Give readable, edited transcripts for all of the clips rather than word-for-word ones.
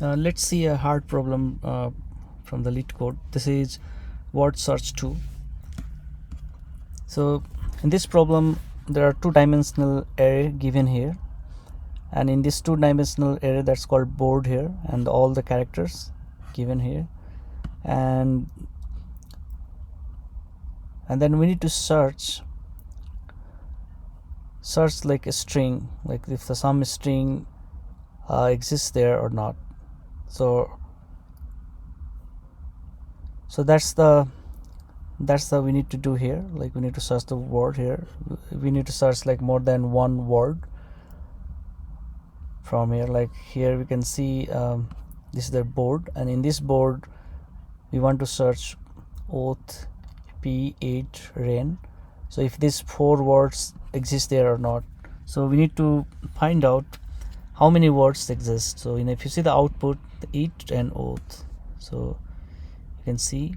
Let's see a hard problem from the LeetCode. This is word search 2. So in this problem there are two-dimensional array given here, and in this two-dimensional array that's called board here, and all the characters given here, and then we need to search like a string, like if the some string exists there or not. So that's the we need to do here. Like we need to search the word here. We need to search like more than one word from here. Like here we can see this is the board, and in this board we want to search oath p8 rain. So if these four words exist there or not, so we need to find out how many words exist. So if you see the output, the eat and oath, so you can see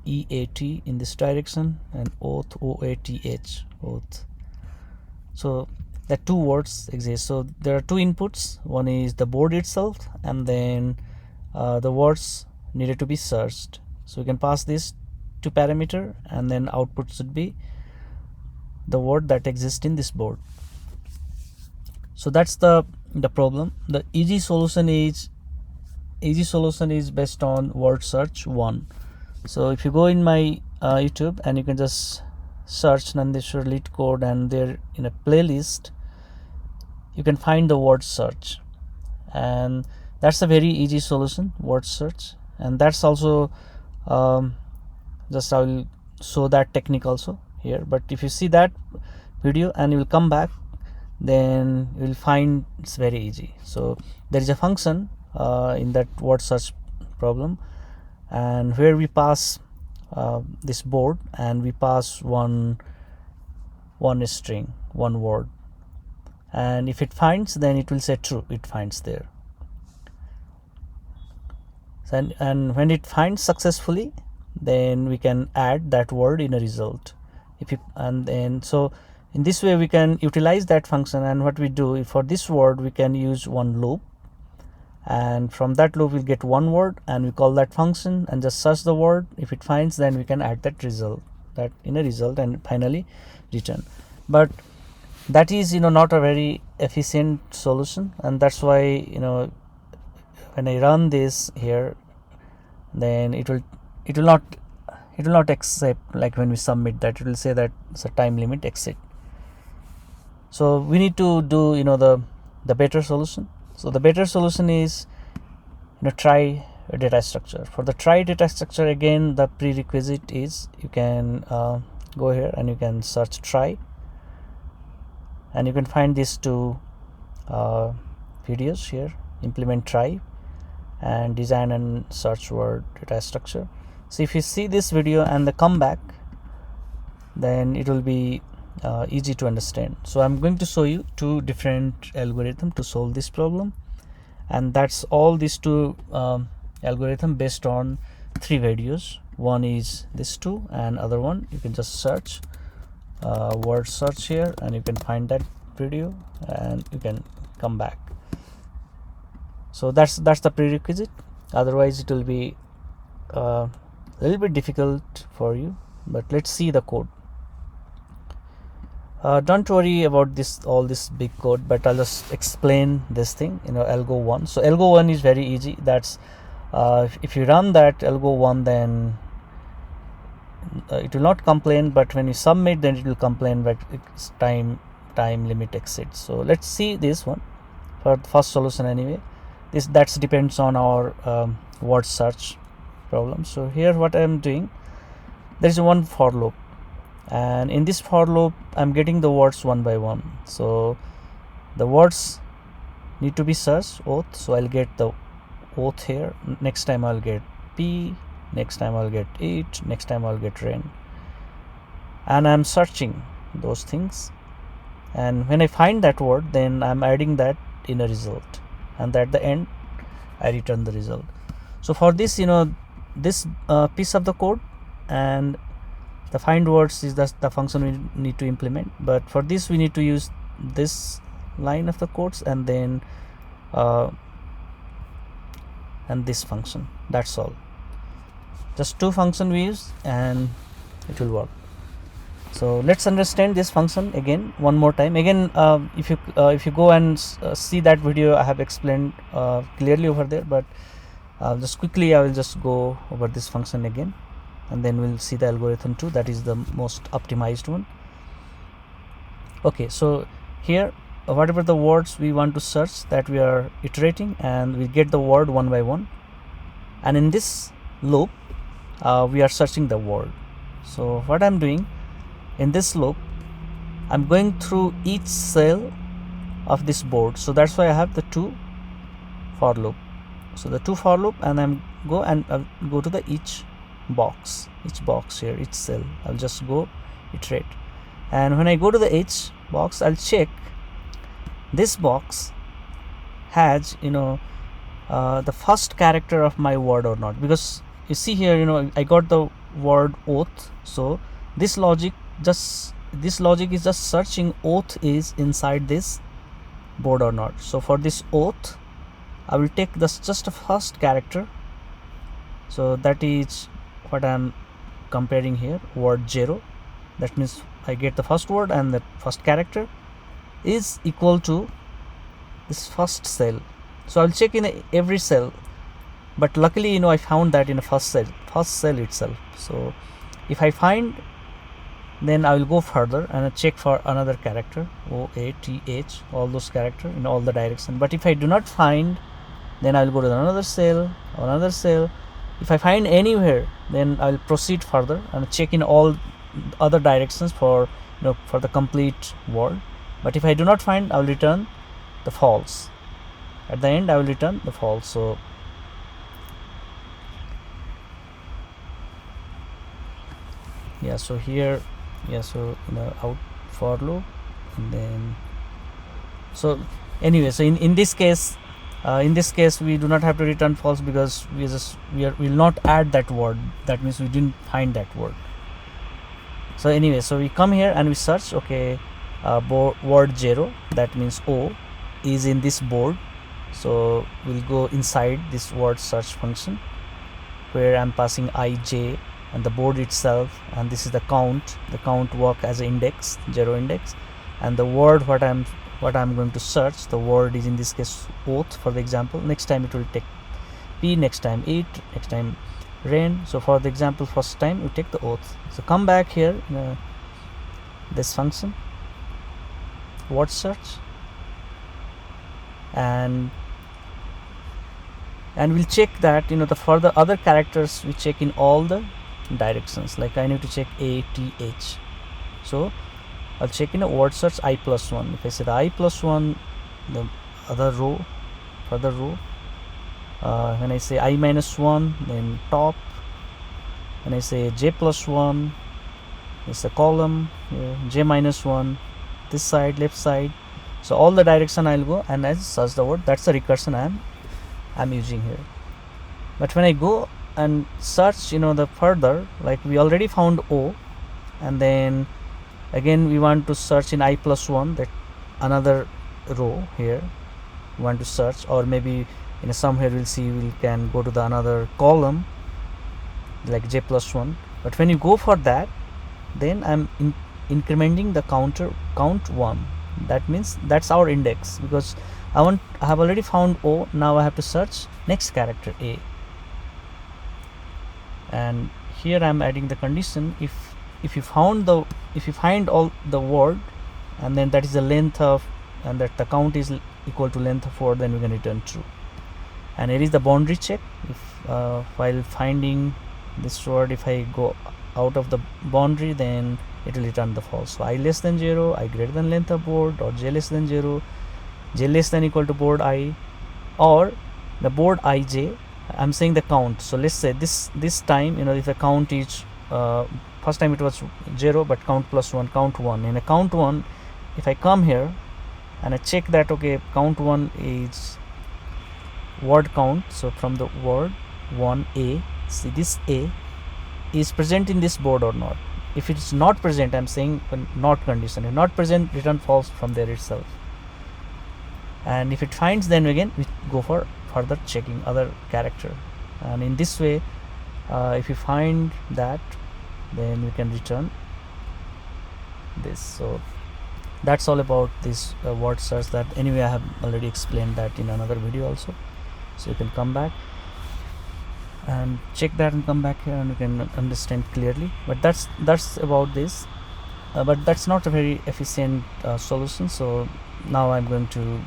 EAT in this direction and oath OATH oath. So that two words exist. So there are two inputs. One is the board itself, and then the words needed to be searched. So we can pass this to parameter, and then output should be the word that exists in this board. So that's the problem. The easy solution is based on word search 1. So if you go in my YouTube and you can just search Nandeshwar LeetCode, and there in a playlist you can find the word search, and that's a very easy solution, word search. And that's also just I will show that technique also here. But if you see that video and you will come back, then you will find it's very easy. So there is a function in that word search problem, and where we pass this board, and we pass one string, one word, and if it finds, then it will say true. It finds there, and when it finds successfully, then we can add that word in a result. So in this way we can utilize that function. And what we do for this word, we can use one loop, and from that loop we'll get one word, and we call that function and just search the word. If it finds, then we can add that in a result and finally return. But that is not a very efficient solution, and that's why when I run this here, then it will not accept. Like when we submit that, it will say that it's a time limit exit. So we need to do the better solution. So the better solution is try data structure. For the try data structure, again the prerequisite is you can go here and you can search try, and you can find these two videos here, implement try and design and search word data structure. So if you see this video and the comeback, then it will be easy to understand. So I'm going to show you two different algorithms to solve this problem, and that's all these two algorithm based on 3 videos. One is this two, and other one you can just search word search here, and you can find that video and you can come back. So that's the prerequisite. Otherwise it will be a little bit difficult for you. But let's see the code. Don't worry about all this big code, but I'll just explain this thing. Algo 1. So algo 1 is very easy. That's if you run that algo 1, then it will not complain, but when you submit, then it will complain that it's time limit exit. So let's see this one for the first solution anyway. That depends on our word search problem. So here what I am doing, there is one for loop, and in this for loop I'm getting the words one by one. So the words need to be searched oath, so I'll get the oath here. Next time I'll get p, next time I'll get it, next time I'll get rain, and I'm searching those things, and when I find that word, then I'm adding that in a result, and at the end I return the result. So for this this piece of the code, and the find words is the function we need to implement. But for this we need to use this line of the codes, and then and this function. That's all. Just two functions we use and it will work. So let's understand this function again one more time. Again, if you go and see that video, I have explained clearly over there, but just quickly I will just go over this function again, and then we'll see the algorithm 2, that is the most optimized one. Okay, so here whatever the words we want to search, that we are iterating, and we get the word one by one, and in this loop we are searching the word. So what I'm doing in this loop, I'm going through each cell of this board, so that's why I have the 2 for loop. So the 2 for loop, and I'll go to the each box here, each cell. I'll just go iterate, and when I go to the each box, I'll check this box has the first character of my word or not, because you see here I got the word oath. So this logic is just searching oath is inside this board or not. So for this oath, I will take just the first character. So that is what I'm comparing here, word 0. That means I get the first word, and the first character is equal to this first cell. So I'll check in every cell, but luckily I found that in the first cell itself. So if I find, then I will go further and I'll check for another character, O, A, T, H, all those characters in all the direction. But if I do not find, then I will go to another cell. If I find anywhere, then I will proceed further and check in all other directions for the complete word. But if I do not find, I will return the false. At the end, I will return the false. So yeah, so here, so out for loop, and then so anyway, so in this case we do not have to return false, because we will not add that word. That means we didn't find that word. So anyway, so we come here and we search. Okay, word 0, that means O, is in this board. So we'll go inside this word search function, where I'm passing I, J, and the board itself, and this is the count. The count work as an index, 0 index, and the word what I'm going to search, the word is in this case oath, for the example. Next time it will take P, next time eat, next time rain. So for the example, first time we take the oath. So come back here, this function, word search, and we'll check that for the other characters we check in all the directions. Like I need to check A, T, H. So I'll check in a word search I plus 1. If I say the I plus 1, the other row, further row. When I say I minus 1, then top. When I say J plus 1, it's a column. J minus 1, this side, left side. So all the direction I'll go and I'll search the word. That's the recursion I'm using here. But when I go and search the further, like we already found O, and then again we want to search in I plus 1, that another row here we want to search, or maybe somewhere we'll see we can go to the another column like J plus 1. But when you go for that, then I'm incrementing the count 1. That means that's our index, because I have already found O. Now I have to search next character A, and here I'm adding the condition. If you find all the word, and then that is the length of, and that the count is equal to length of word, then we can return true. And here is the boundary check. If while finding this word, if I go out of the boundary, then it will return the false. So I less than 0, I greater than length of board, or J less than 0, J less than equal to board I, or the board IJ. I'm saying the count. So let's say this time, if the count is first time it was 0, but count plus 1, count 1. In a count 1, if I come here and I check that, okay, count 1 is word count. So from the word 1A, see this A is present in this board or not. If it is not present, I'm saying not condition. If not present, return false from there itself. And if it finds, then again we go for further checking other character. And in this way, if you find that, then you can return this. So that's all about this word search. That anyway I have already explained that in another video also, so you can come back and check that and come back here and you can understand clearly. But that's about this, but that's not a very efficient solution. So now I'm going to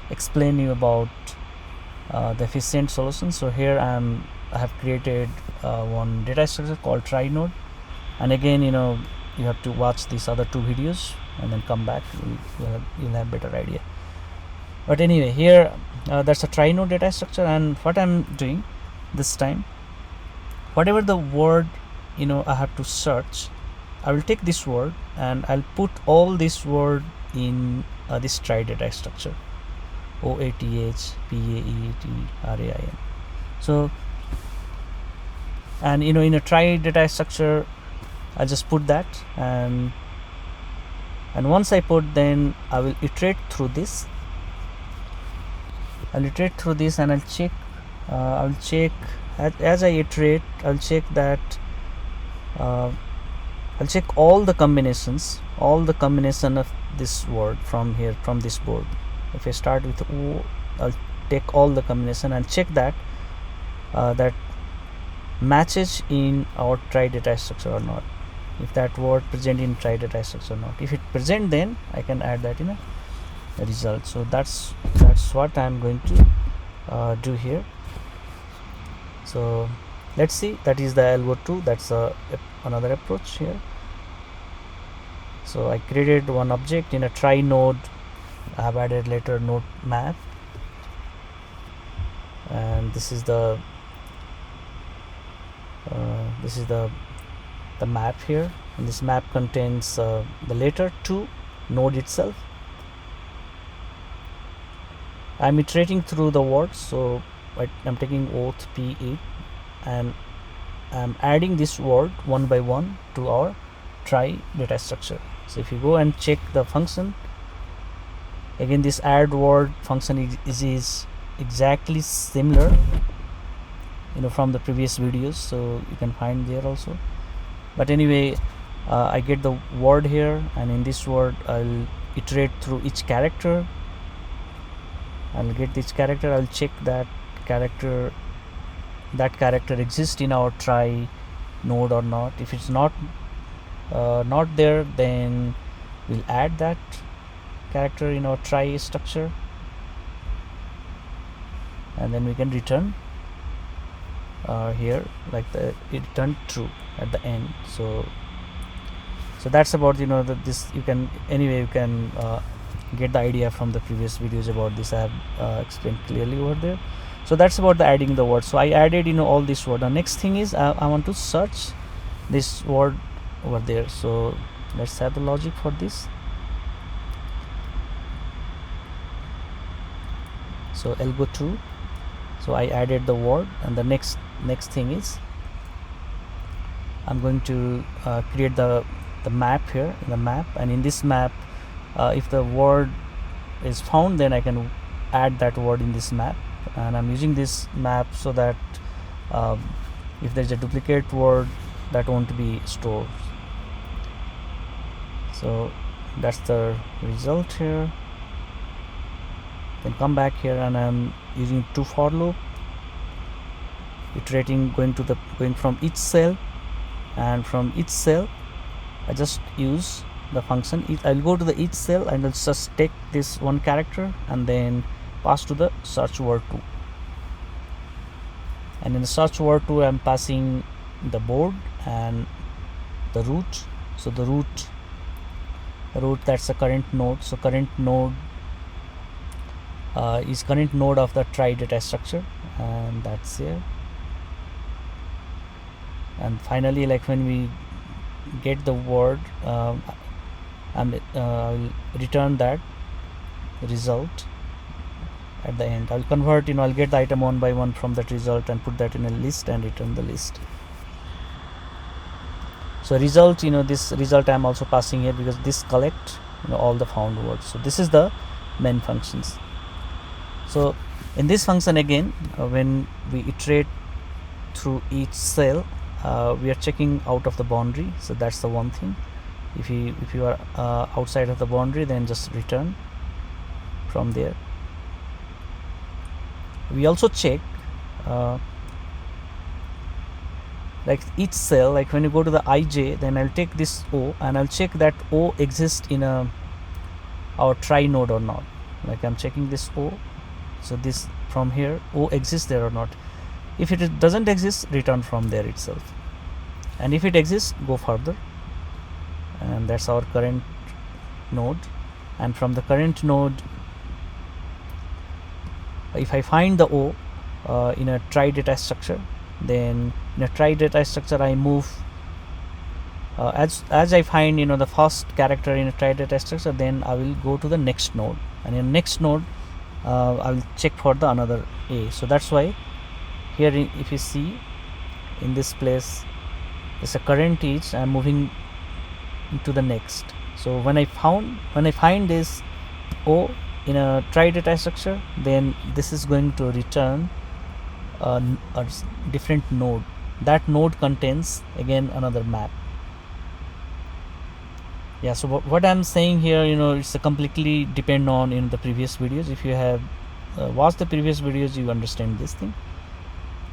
explain you about the efficient solution. So here I have created one data structure called Trie node, and again, you know, you have to watch these other two videos and then come back. You'll have better idea. But anyway, here that's a Trie node data structure, and what I'm doing this time, whatever the word, you know, I have to search, I will take this word and I'll put all this word in this Trie data structure, OATH PAET RAIN. So, and you know, in a Trie data structure, I'll just put that, and once I put, then I will iterate through this. I'll iterate through this and I'll check. I'll check as I iterate. I'll check that. I'll check all the combinations, all the combination of this word from here, from this board. If I start with O, I'll take all the combination and check that that matches in our Trie data structure or not. If that word present in Trie data structure or not. If it present, then I can add that in a result. So that's what I'm going to do here. So let's see. That is the Algo2. That's another approach here. So I created one object in a Trie node. I have added later node map, and this is the map here, and this map contains the later to node itself. I'm iterating through the words, so I'm taking oath P8 and I'm adding this word one by one to our Trie data structure. So if you go and check the function, again this add word function is exactly similar, you know, from the previous videos, so you can find there also. But anyway, I get the word here, and in this word I'll iterate through each character. I'll get this character, I'll check that character exists in our Trie node or not. If it's not there, then we'll add that character in our Trie structure, and then we can return here like it returned true at the end. So that's about, you know, this you can get the idea from the previous videos about this. I have explained clearly over there. So that's about the adding the word. So I added, you know, all this word. The next thing is I want to search this word over there. So let's have the logic for this. So Algo2. So I added the word, and the next thing is I'm going to create the map here, the map, and in this map, if the word is found, then I can add that word in this map. And I'm using this map so that if there's a duplicate word, that won't be stored. So that's the result here. Then come back here, and I'm using to for loop, iterating, going from each cell, and from each cell I just use the function. I'll go to the each cell and I'll just take this one character and then pass to the search word 2, and in the search word 2 I'm passing the board and the root. So the root, that's the current node. So current node is current node of the Trie data structure, and that's here. And finally, like when we get the word, I'll return that result at the end. I'll convert, you know, I'll get the item one by one from that result and put that in a list and return the list. So result, you know, this result I'm also passing here because this collect, you know, all the found words. So this is the main functions. So in this function again, when we iterate through each cell, we are checking out of the boundary. So that's the one thing. If you are outside of the boundary, then just return from there. We also check like each cell, like when you go to the ij, then I'll take this O and I'll check that O exists in our try node or not. Like I'm checking this O, so this from here O exists there or not. If it doesn't exist, return from there itself, and if it exists, go further. And that's our current node. And from the current node, if I find the O in a try data structure, then in a try data structure I move as I find the first character in a try data structure, then I will go to the next node, and in next node I will check for the another A. So that's why here if you see in this place, there's a current is I'm moving to the next. So when I find this O in a try data structure, then this is going to return a different node. That node contains again another map. Yeah, so what I'm saying here, it's a completely depend on the previous videos. If you have watched the previous videos, you understand this thing.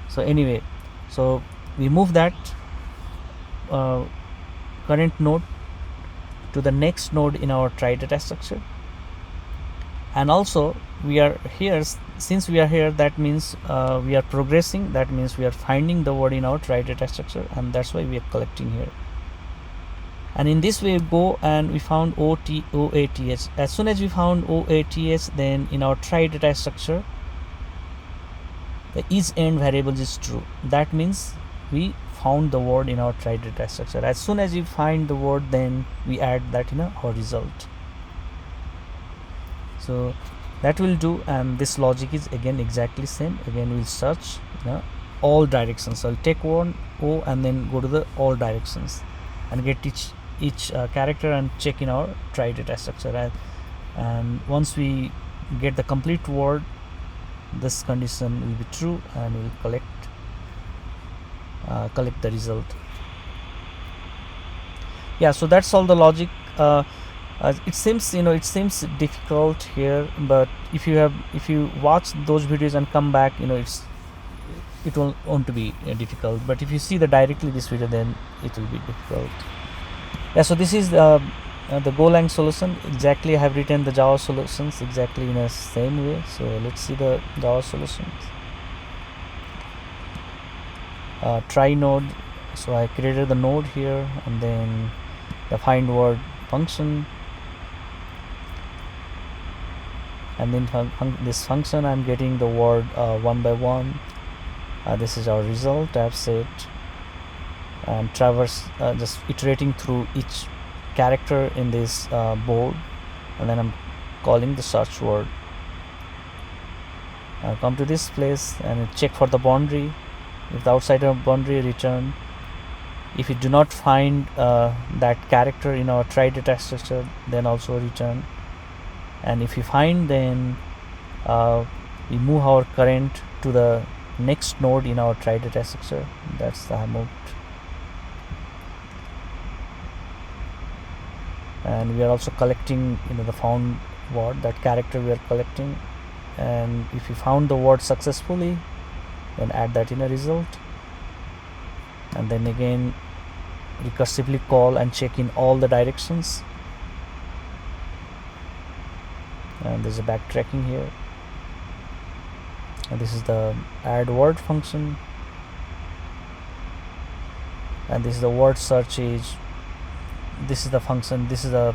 So anyway, so we move that current node to the next node in our try data structure. And also we are here, since we are here, that means we are progressing. That means we are finding the word in our try data structure, and that's why we are collecting here. And in this way we go and we found OATH. As soon as we found OATH, then in our try data structure the is end variable is true. That means we found the word in our try data structure. As soon as you find the word, then we add that in our result. So that will do, and this logic is again exactly same. Again we'll search all directions. So I'll take one O and then go to the all directions and get each character and check in our try data structure. And once we get the complete word, this condition will be true, and we'll collect the result. Yeah, so that's all the logic. It seems difficult here, but if you watch those videos and come back, it won't be difficult. But if you see directly this video, then it will be difficult. Yeah, so this is the Golang solution. Exactly, I have written the Java solutions exactly in the same way. So let's see the Java solutions. Try node. So I created the node here, and then the find word function, and then this function I'm getting the word one by one. This is our result. I've set and traverse just iterating through each character in this board, and then I'm calling the search word. I'll come to this place and check for the boundary. If the outside of boundary, return. If you do not find that character in our try data structure, then also return. And if you find, then we move our current to the next node in our try data structure. That's the moved. And we are also collecting the found word, that character we are collecting. And if you found the word successfully, then add that in a result, and then again recursively call and check in all the directions. And there's a backtracking here, and this is the add word function, and this is the word search is. This is the function. This is the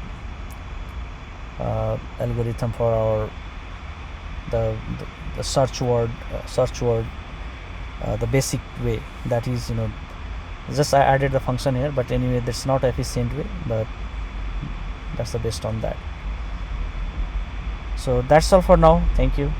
algorithm for our the search word the basic way. That is just I added the function here, but anyway that's not efficient way, but that's the best on that. So that's all for now. Thank you.